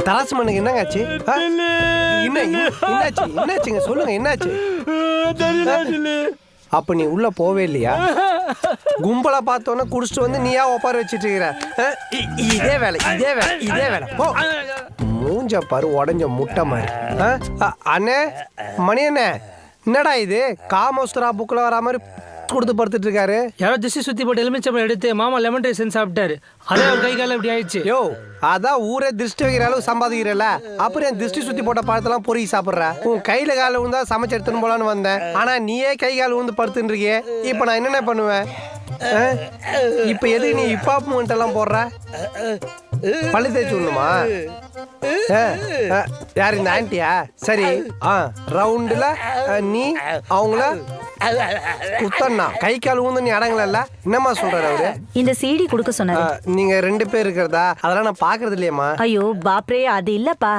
தராசு மண்ணுக்கு என்னங்க ஆச்சு? என்னாச்சுங்க சொல்லுங்க, என்னாச்சு? அப்ப நீ உள்ள போவே இல்லையா? கும்பலா பார்த்தோன்னா குடிச்சிட்டு வந்து நீயா ஒப்பார வச்சிட்டு இருக்கிற. இதே வேலை போ. மூஞ்ச பாரு, உடஞ்ச முட்டை மாதிரி. அண்ணே, மணி அண்ணே, என்னடா இது காமோஸ்தரா புக்கில் வர மாதிரி கொடுத்து படுத்துட்டு இருக்காரு? யாரோ திஷ்டி சுத்தி போட்டு எலுமிச்சம்பழம் எடுத்து மாமா லெமன் ரைஸ் சாப்பிட்டாரு. அதே அவர் கை கால இப்படி ஆயிடுச்சு. யோ, அதான் ஊரே திருஷ்டி வைக்கிற அளவு சம்பாதிக்கிறல, அப்புறம் என் திருஷ்டி சுத்தி போட்ட பழத்தெல்லாம் பொறுக்கி சாப்பிட்ற. உன் கையில கால விழுந்தா சமைச்சு எடுத்துன்னு போலான்னு வந்தேன். ஆனா நீயே கை கால் விழுந்து படுத்துட்டு இருக்கியே, இப்ப நான் என்னென்ன பண்ணுவேன்? இப்ப எதுக்கு நீ இப்பாப் மூமெண்ட் எல்லாம் போடுற? பள்ளி தேய்ச்சி விடணுமா? யாரு, இந்த ஆன்ட்டியா? சரி, ரவுண்டுல நீ அவங்கள குத்தண்ணா கை கால் ஊந்து நீ அடங்கல. என்னம்மா சொல்றாரு அவரு? இந்த சிடி கொடுக்க சொன்னாரு. நீங்க 2 பேர் இருக்கிறதா? அதெல்லாம் நான் பாக்குறது இல்லையம்மா. ஐயோ பாப்ரே, அது இல்லப்பா.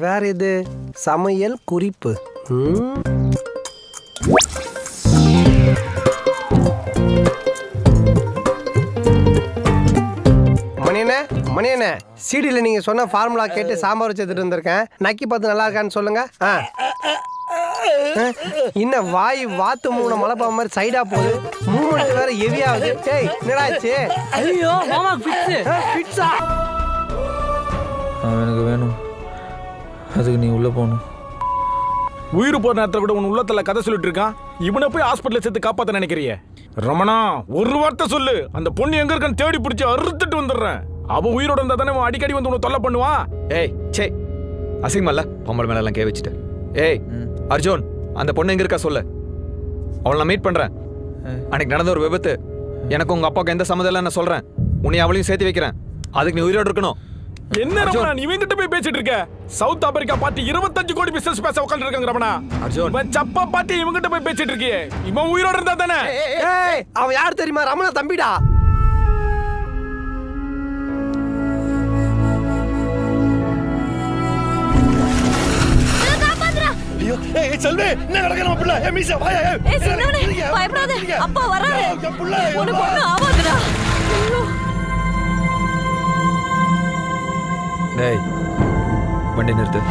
வேற எது? சமையல் குறிப்பு. மணியண்ணே, சீடியில நீங்க சொன்ன ஃபார்முலா கேட்டு சாம்பார் வச்சு எடுத்துட்டு வந்திருக்கேன். நக்கி பார்த்து நல்லா இருக்கான்னு சொல்லுங்க. இன்னும் வாய் வாத்து மூணு மலைப்பா மாதிரி சைடா போகுது. மூமெண்ட் வேற ஹெவியாகுது. டேய், என்னடா ஆச்சு? ஐயோ மாமா ஃபிட்ஸா? எனக்கு வேணும், அதுக்கு நீ உள்ள போகணும். உயிர் போற நேரத்தில் கூட உன் உள்ளத்துல கதை சொல்லிட்டு இருக்கான். இவனை போய் ஹாஸ்பிட்டல் சேர்த்து காப்பாத்த நினைக்கிறிய? ரமணா, ஒரு வார்த்தை சொல்லு, அந்த பொண்ணு எங்க இருக்கான்னு தேடி பிடிச்சி அறுத்துட்டு வந்துடுறேன். அவ உயிரோட இருந்தா தானே அடிக்கடி வந்து உன்னை தொல்லை பண்ணுவான். ஏய் சே, அசிங்கமல்ல பொம்பளை மேல எல்லாம் கே வச்சுட்டு. ஏய் அர்ஜுன், அந்த பொண்ணு எங்க இருக்கா சொல்லு, அவளை நான் மீட் பண்றேன். அன்னைக்கு நடந்த ஒரு விபத்து, எனக்கு உங்க அப்பாவுக்கு எந்த சம்மதம் இல்லை நான் சொல்றேன். உன்னை அவளையும் சேர்த்து வைக்கிறேன். அதுக்கு நீ உயிரோடு இருக்கணும். என்ன ரமணா, நீ இவங்கிட்ட போய் பேசிட்டு இருக்க? சவுத் ஆப்பிரிக்கா பார்ட்டி 25 கோடி பிசினஸ் பேச உட்கார்ந்து இருக்காங்க ரமணா. அர்ஜுன், சப்பா பார்ட்டி இவங்கிட்ட போய் பேசிட்டு இருக்கியே, இவன் உயிரோட இருந்தா தானே? அவன் யார் தெரியுமா? ரமணா தம்பிடா. செல்வி, என்ன நடக்குது நம்ம பிள்ளை? மீசா வாயா. செல்வனே, பயப்படாத, அப்பா வராரு. உனக்கு ஒண்ணும் ஆகாதுடா. டேய், வண்டி நிறுத்து.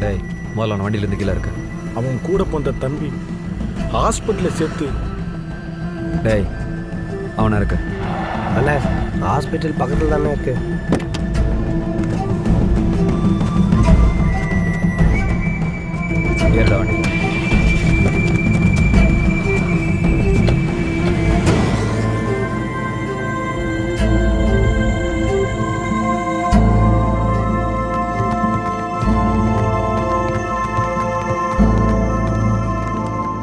டேய், முதல்ல அவன் வண்டியில இருந்து கீழே இருக்க. அவன் கூட போந்த தம்பி ஹாஸ்பிட்டல்ல சேர்த்து. டேய், அவனா இருக்க. அண்ணே, ஹாஸ்பிட்டல் பக்கத்துல தானே இருக்கு. ஏறடா வண்டி.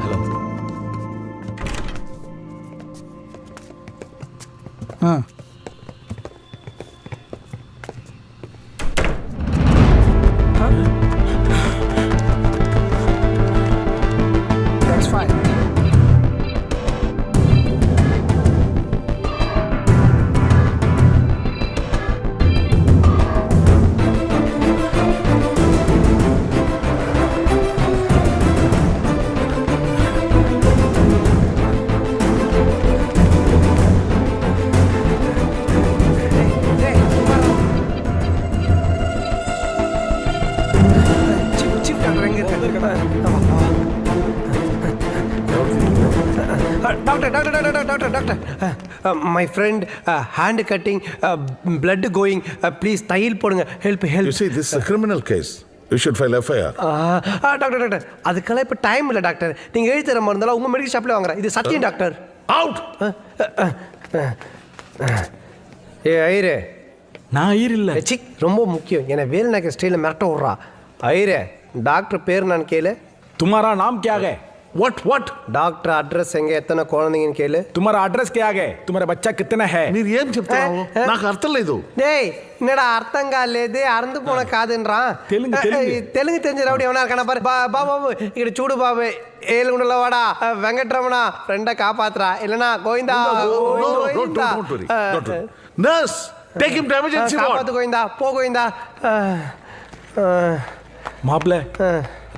Hello. My friend, hand cutting, blood going. Please, தையல் போடுங்க. Help. You see, this is a criminal case. You should file FIR. Doctor, அதுக்கெல்லாம் இப்போ டைம் இல்லை டாக்டர். நீங்கள் எழுதி தர மாதிரி இருந்தாலும் உங்கள் மெடிக்கல் ஷாப்பில் வாங்குறேன். இது சத்தியம் டாக்டர். Out! ஐயரே, நான் ஐயர் இல்லை. சி, ரொம்ப முக்கியம். என்னை வேலு நாயக்கர் ஸ்டைலில் மிரட்ட விட்றா. ஐயரே, டாக்டர் பேர் நான் கேளு. तुम्हारा नाम क्या है? What? డాక్టర్ అడ్రస్ ఎంగ ఎత్తన కోణందిని కేలు. तुम्हारा एड्रेस क्या है? तुम्हारा बच्चा कितना है? మీరు ఏం చెప్తావు? నాకు అర్థం లేదు. டேய், என்னடா அர்த்தம் காலேது அறந்து போன காதுன்றா. தெலுங்கு தெரிஞ்ச ரவுடி எவனா இருக்கானா பாரு. బాబు ఇక్కడ చూడు బాబు, ఏలుగుండలో వాడా వెంకటరమణ ఫ్రెండ్ కాపాత్రా, இல்லனா Govinda. Nurse, Take him to emergency ward. காப்பாத்து கோவிந்தா, போ கோவிந்தா. மாப்பிள்ள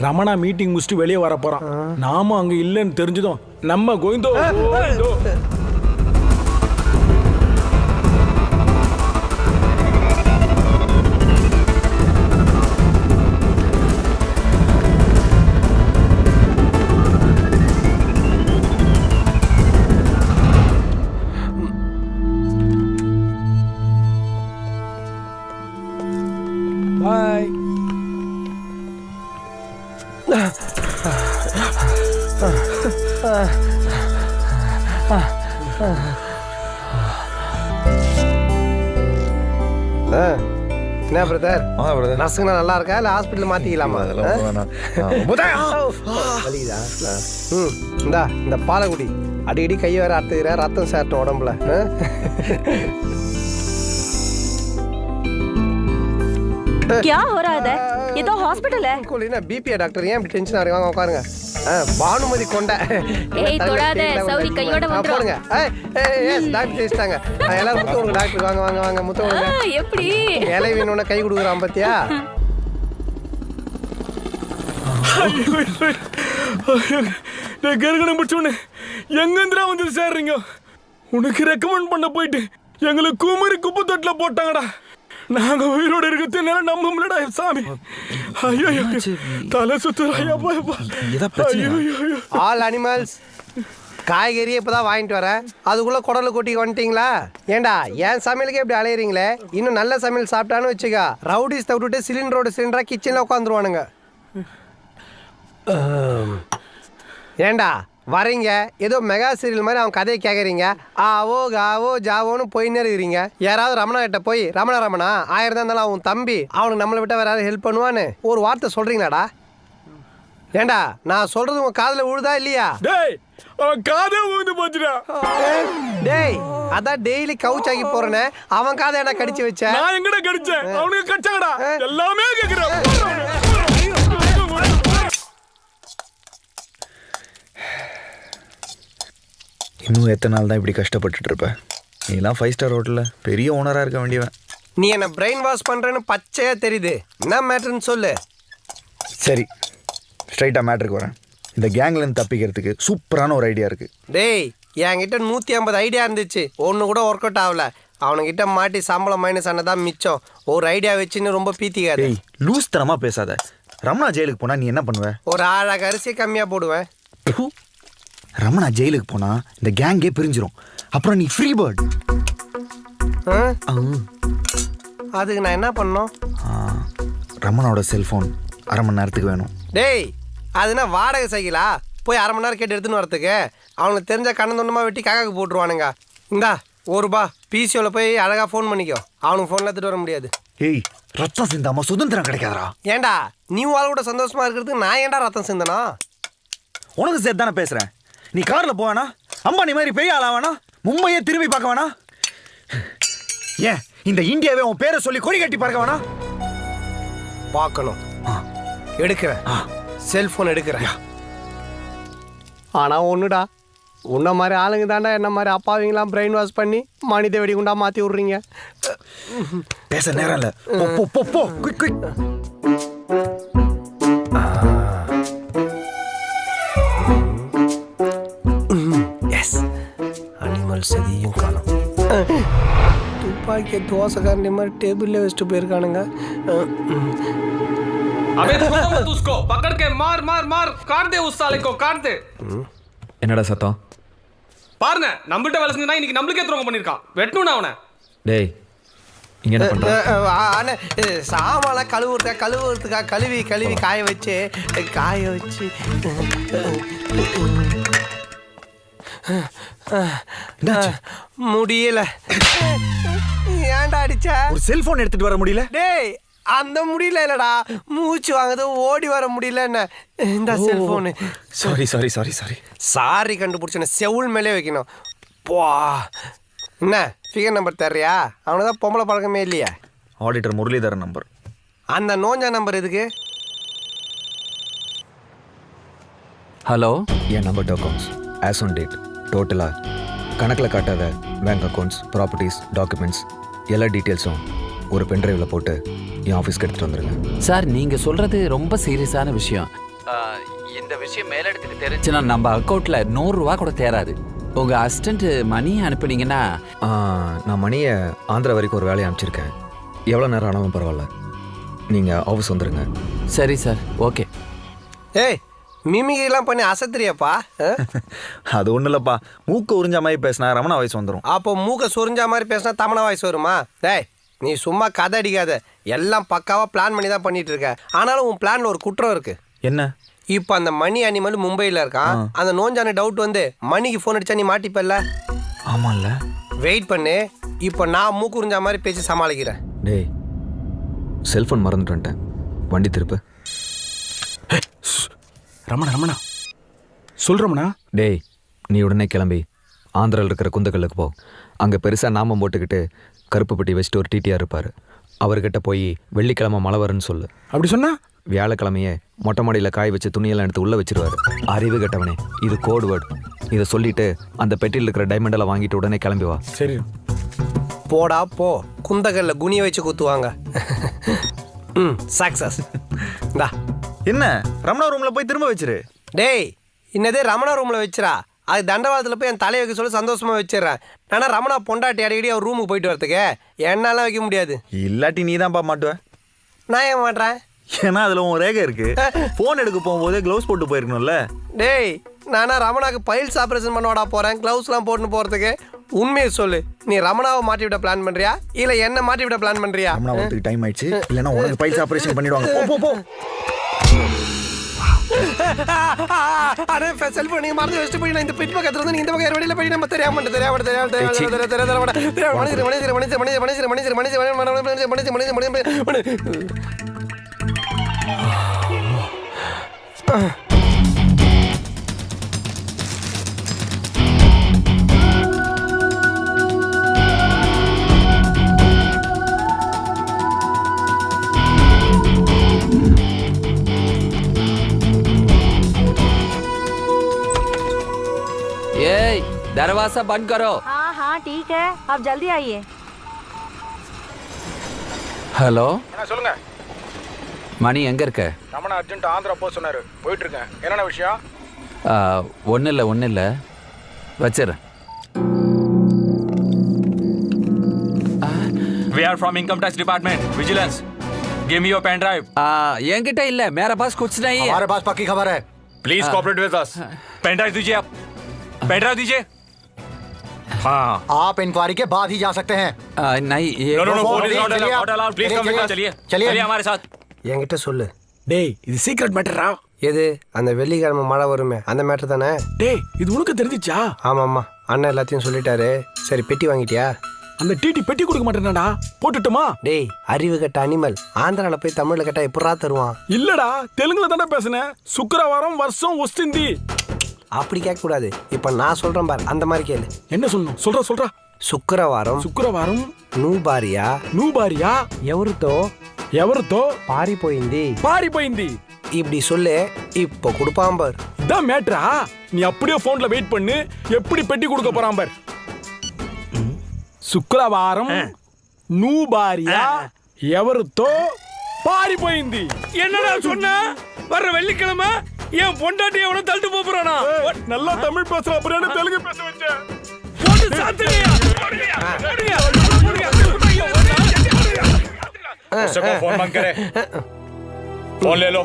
ரமணா மீட்டிங் முடிச்சுட்டு வெளியே வர போறான். நாம அங்க இல்லைன்னு தெரிஞ்சதும் நம்ம கோவிந்தோ கோவிந்தோ. பாய். என்ன பிரதர், நர்ஸுங்க நல்லா இருக்கா இல்ல ஹாஸ்பிட்டல் மாத்திக்கலாமா? வலிக்குதா? இந்தா இந்த பாலை குடி. அடிக்கடி கையை வேற அறுத்துக்கிற, ரத்தம் சேரட்டும் உடம்புல. क्या हो रहा है? ये तो हॉस्पिटल है. பிபிஏ டாக்டர், ஏன் இப்படி டென்ஷனா இருக்காங்க? உட்காருங்க. பானுமதி கொண்ட ஏய் தொடாத, சௌரி கையோட வந்துரும். போடுங்க. எஸ் டாக்டர் பேசிட்டாங்க. எல்லாரும் முத்து கொடுங்க டாக்டர். வாங்க வாங்க வாங்க முத்து கொடுங்க. எப்படி இலை வேணும்னா கை கொடுக்குறான் பாத்தியா? நான் கருகணம் முடிச்சோன்னு எங்கந்திரா வந்து சேர்றீங்க? உனக்கு ரெக்கமெண்ட் பண்ண போயிட்டு எங்களை குமரி குப்பை தொட்டில போட்டாங்கடா. நாங்க உயிரோட இருக்கிறது நம்ப முடியலடா சாமி. ஐயோ தலை சுத்துறாயா. ஆல் அனிமல்ஸ் காய்கறி இப்பதான் வாங்கிட்டு வரேன், அதுக்குள்ள குடலை கொட்டி வந்துட்டீங்களா? ஏண்டா என் சமையலுக்கே இப்படி அலையிறீங்களே? இன்னும் நல்ல சமையல் சாப்பிட்டான்னு வச்சுக்கா, ரவுடிஸ் விட்டுட்டு சிலிண்டரா கிச்சன்ல உட்காந்துருவானுங்க. ஏண்டா வரீங்க ஏதோ மெகா சீரியல் மாதிரி அவன் கதையை கேட்குறீங்க, ஆவோ காவோ ஜாவோன்னு போயின்னே இருக்கிறீங்க. யாராவது ரமணா கிட்ட போய் ரமணா 1000 தான் இருந்தாலும் அவன் தம்பி, அவனுக்கு நம்மளை விட்ட வேற யாரும் ஹெல்ப் பண்ணுவான்னு ஒரு வார்த்தை சொல்றீங்களாடா? ஏண்டா நான் சொல்றது உங்க காதுல விழுதா இல்லையா? டேய் அவன் காதே ஊந்து போச்சுடா. டேய் அதான் டெய்லி கவுச் ஆகி போறேன்னு அவன் காதை என்ன கடிச்சு வச்ச? நான் எங்கடா கடிச்சேன்? அவனுக்கு கடிச்சாங்கடா. எல்லாமே கேக்குறான். இன்னும் எத்தனை நாள் தான் இப்படி கஷ்டப்பட்டுட்டு இருப்ப? நீலாம் 5 ஸ்டார் ஹோட்டலில் பெரிய ஓனராக இருக்க வேண்டியவன். நீ என்ன பிரெயின் வாஷ் பண்றேன்னு பச்சையா தெரியுது. என்ன மேட்டர்னு சொல்லு. சரி ஸ்ட்ரைட்டாக மேட்ருக்கு வரேன். இந்த கேங்லேருந்து தப்பிக்கிறதுக்கு சூப்பரான ஒரு ஐடியா இருக்குது. டேய் என்கிட்ட 150 ஐடியா இருந்துச்சு, ஒன்று கூட ஒர்க் அவுட் ஆகல. அவனுக்கிட்ட மாட்டி சம்பளம் மைனஸ் ஆனதான் மிச்சம். ஒரு ஐடியா வச்சுன்னு ரொம்ப பீத்திக்காது. டேய் லூஸ் தரமாக பேசாத. ரமணா ஜெயிலுக்கு போனால் நீ என்ன பண்ணுவ? ஒரு ஆழாக அரிசியை கம்மியாக போடுவேன். ரமணா ஜெயிலுக்கு போனால் இந்த கேங்கே பிரிஞ்சிரும். அப்புறம் நீ ஃப்ரீ பேர்ட். அதுக்கு நான் என்ன பண்ணணும்? ரமணாவோட செல்ஃபோன் 1/2 மணி நேரத்துக்கு வேணும். டேய் அதுனா வாடகை சைக்கிளா? போய் 1/2 மணி நேரம் கேட்டு எடுத்துன்னு வரத்துக்கு அவனுக்கு தெரிஞ்ச கண்ணந்தொண்டமாக வெட்டி காக்காக்கு போட்டுருவானுங்க. இந்தா ₹1 பிசிஓவில் போய் அழகாக ஃபோன் பண்ணிக்கோ. அவனுக்கு ஃபோனில் எடுத்துகிட்டு வர முடியாது. ஏய் ரத்தம் சிந்தாம சுதந்திரம் கிடைக்காதரா. ஏண்டா நீ வாழ் கூட சந்தோஷமா இருக்கிறதுக்கு நான் ஏன்டா ரத்தம் சிந்தனா? உனக்கு சேர்த்து தானே பேசுகிறேன். நீ காரில் போவேனா? அம்பானி மாதிரி பெரிய ஆளா வேணா? மும்பையே திரும்பி பார்க்க வேணா? ஏன் இந்த இந்தியாவே உன் பேரை சொல்லி கொடி கட்டி பார்க்க வேணா? பார்க்கணும். எடுக்கிறேன், செல்ஃபோன் எடுக்கிறேன். ஆனால் ஒன்றுடா, உன்ன மாதிரி ஆளுங்க தாண்டா என்ன மாதிரி அப்பாவிங்களாம் பிரெயின் வாஷ் பண்ணி மனித வெடிகுண்டா மாற்றி விட்றீங்க. பேச நேரம் இல்லை. போ போ போ குயிக் குயிக். எஸ் அனிமல்ஸ் எதையும் காணும். துப்பாக்கியை தோசைக்காரண்டி மாதிரி டேபிள்ல வச்சுட்டு போயிருக்கானுங்க. पकड़ के मार मार मार काट दे उस साले को काट दे. என்னடா சத்தம்? பாருங்க நம்மள்ட்ட வேலை செஞ்சா இன்னைக்கு நம்மளுக்கே துரோகம் பண்ணிருக்கான். வெட்டணும்னா அவனை. டேய் இங்க என்ன பண்ற? சாமால கழுவுறதுக்கா கழுவி காய வச்சு முடியல. ஏன்டா அடிச்ச? ஒரு செல்போன் எடுத்துட்டு வர முடியல. டேய் அந்த முடியல இல்லடா, மூச்சு வாங்குது, ஓடி வர முடியல. என்ன இந்த cellphone? Sorry sorry sorry sorry sorry கண்டுபிடிச்சேன். செவுள் மேலே வைக்கணும். போ என்ன ஃபிகர் நம்பர் தர்றியா? அவனுக்கு தான் பொம்பளை பழக்கமே இல்லையா? Auditor Muralidharan number. அந்த நோஞ்சா நம்பர் எதுக்கு? ஹலோ, என் number accounts as on date டோட்டலாக கணக்கில் காட்டாத பேங்க் அக்கௌண்ட்ஸ், ப்ராப்பர்ட்டிஸ், டாக்குமெண்ட்ஸ் எல்லா டீட்டெயில்ஸும் ஒரு பென்ட்ரைவில் போட்டு என் ஆஃபீஸ்க்கு எடுத்துகிட்டு வந்துடுங்க. சார் நீங்க சொல்றது ரொம்ப சீரியஸான விஷயம். இந்த விஷயம் மேலிடத்துக்கு தெரிஞ்சுன்னா நம்ம அக்கௌண்ட்ல 100 ரூபா கூட தேராது. உங்க அசிஸ்டன்ட் மணியை அனுப்புனீங்கன்னா நான் மணியை ஆந்திரா வரைக்கும் ஒரு வேலையை அனுப்பிச்சிருக்கேன். எவ்வளோ நேரம் ஆனாலும் பரவாயில்ல, நீங்கள் ஆஃபீஸ் வந்துடுங்க. சரி சார், ஓகே. ஏய் மிமிகிரிலாம் பண்ணி அசத்துறியப்பா. அது ஒன்றும் இல்லைப்பா, மூக்க உறிஞ்ச மாதிரி பேசினா ரமணா வயசு வந்துடும். அப்போ மூக்க சொரிஞ்ச மாதிரி பேசினா தமனா வாய்ஸ் வருமா? டேய் நீ சும்மா கதை அடிக்காத, எல்லாம் பக்காவாக பிளான் பண்ணி தான் பண்ணிட்டு இருக்க. ஆனாலும் உன் பிளான்ல ஒரு குற்றம் இருக்கு. என்ன? இப்போ அந்த மணி அனிமல் மும்பையில் இருக்கான். அந்த நோஞ்சான டவுட் வந்து மணிக்கு ஃபோன் அடிச்சா நீ மாட்டிப்பல்ல? ஆமாம்ல. வெயிட் பண்ணு, இப்போ நான் மூக்கு உறிஞ்ச மாதிரி பேசி சமாளிக்கிறேன். டேய் செல்ஃபோன் மறந்துட்டு வந்துட்டேன், வண்டி திருப்பு. ரமணா சொல் ரமணா. டேய் நீ உடனே கிளம்பி ஆந்திராவில் இருக்கிற குந்தக்கல்லுக்கு போ. அங்கே பெருசாக நாமம் போட்டுக்கிட்டு கருப்பு பெட்டி வச்சுட்டு ஒரு டிடிஆர் இருப்பார். அவர்கிட்ட போய் வெள்ளிக்கிழமை மழை வரும்னு சொல்லு. அப்படி சொன்னா வியாழக்கிழமையே மொட்டை மாடியில் காய வச்சு துணியெல்லாம் எடுத்து உள்ளே வச்சிருவாரு. அறிவு கட்டவனே, இது கோட் வேர்டு. இதை சொல்லிட்டு அந்த பெட்டியில் இருக்கிற டைமண்டெல்லாம் வாங்கிட்டு உடனே கிளம்பி வா. சரி. போடா போ, குந்தகல்ல குனிய வச்சு குத்துவாங்க. சக்சஸ். டா என்ன ரமணா ரூம்ல போய் திரும்ப வச்சிரு. டேய் இன்னதே ரமணா ரூமில் வச்சிரா, அது தண்டவாளத்தில் போய் என் தலையை வைக்க சொல்லி சந்தோஷமாக வச்சிடறேன். ஆனால் ரமணா பொண்டாட்டி அடிக்கடி அவர் ரூமுக்கு போயிட்டு வரதுக்கு என்னாலாம் வைக்க முடியாது. இல்லாட்டி நீ தான்ப்பா மாட்டுவ. நான் ஏன் மாட்டேன்? ஏன்னா அதில் உன் ரேகை இருக்கு. ஃபோன் எடுக்க போகும்போதே க்ளவுஸ் போட்டு போயிருக்கணும்ல. டேய் நானா ரமணாக்கு பைல்ஸ் ஆப்ரேஷன் பண்ணவாடா போகிறேன் க்ளவுஸ்லாம் போட்டுன்னு போகிறதுக்கு? உண்மையை சொல்லு, நீ ரமணாவை மாட்டி விட பிளான் பண்ணுறியா இல்லை என்ன மாட்டி விட பிளான் பண்ணுறியா? ரமணா வரதுக்கு டைம் ஆயிடுச்சு, இல்லைன்னா உனக்கு பைல்ஸ் ஆப்ரேஷன் பண்ணிடுவாங்க. போ போ போ. அடே செல்போன் நீங்க மறந்து வச்சுட்டு போய் நான் இந்த பிட் பக்கத்துல இருந்து இந்த பக்கம் வெளியில போய் நம்ம தெரியாம दरवाजा बंद करो. हाँ हाँ ठीक है, आप जल्दी आइए. ஹலோ சொல்லுங்க. மணி எங்க இருக்க? ரமணா அர்ஜென்ட் ஆந்திரா போக சொன்னாரு, போயிட்டு இருக்கேன். என்னென்ன விஷயம்? ஒன்றும் இல்லை வச்சிடுறேன். We are from Income Tax Department, Vigilance. Give me your pen drive. என்கிட்ட இல்ல, मेरे पास कुछ नहीं है. हमारे पास पक्की खबर है. Please cooperate with us. Pen drive दीजिए आप. Pen drive दीजिए. हाँ. आप इंक्वायरी के बाद ही जा सकते हैं. नहीं ये No, no, no, phone is चलिए, not चलिए allowed. आप. Not allowed. Please come with us. चलिए. चलिए. चलिए हमारे साथ. என்கிட்ட சொல்லு. டேய் இது சீக்ரெட் மேட்டரா? எது? அந்த வெள்ளிக்கிழமை மழை வருமே அந்த மேட்டர் தானே? டேய் இது உனக்கு தெரிஞ்சிச்சா? ஆமாம்மா, அண்ணன் எல்லாத்தையும் சொல்லிட்டாரு. சரி பெட்டி வாங்கிட்டியா? அந்த டிடி பெட்டி கொடுக்க மாட்டேனாடா, போட்டுட்டுமா? டேய் அறிவு கட்ட அனிமல், ஆந்திராவில் போய் தமிழில் கேட்டால் எப்படா தருவான்? இல்லடா தெலுங்குல தானே பேசுனேன். சுக்கிரவாரம் வருஷம் ஒஸ்திந்தி. அப்படி கேட்கக்கூடாது, இப்போ நான் சொல்கிறேன் பாரு, அந்த மாதிரி கேளு. என்ன சொல்லணும்? சொல்றா. శుక్రవారం నువ్వు భార్య ఎవరితో పారిపోయింది இப்படி சொல்லு. இப்போ கொடுப்பான் பார். இதான் மேட்ரா? நீ அப்படியே போன்ல வெயிட் பண்ணு, எப்படி பெட்டி கொடுக்க போறான் பார். శుక్రవారం నువ్వు భార్య ఎవరితో పారిపోయింది. என்னடா சொன்ன? வர்ற வெள்ளிக்கிழமை என் பொண்டாட்டி எவனோ தள்ளிட்டு போறானா? நல்லா தமிழ் பேசுற, அப்புறம் தெலுங்கு பேச வச்சேன். போட்டு சாத்துறியா? फोन बंद करे. फोन ले लो.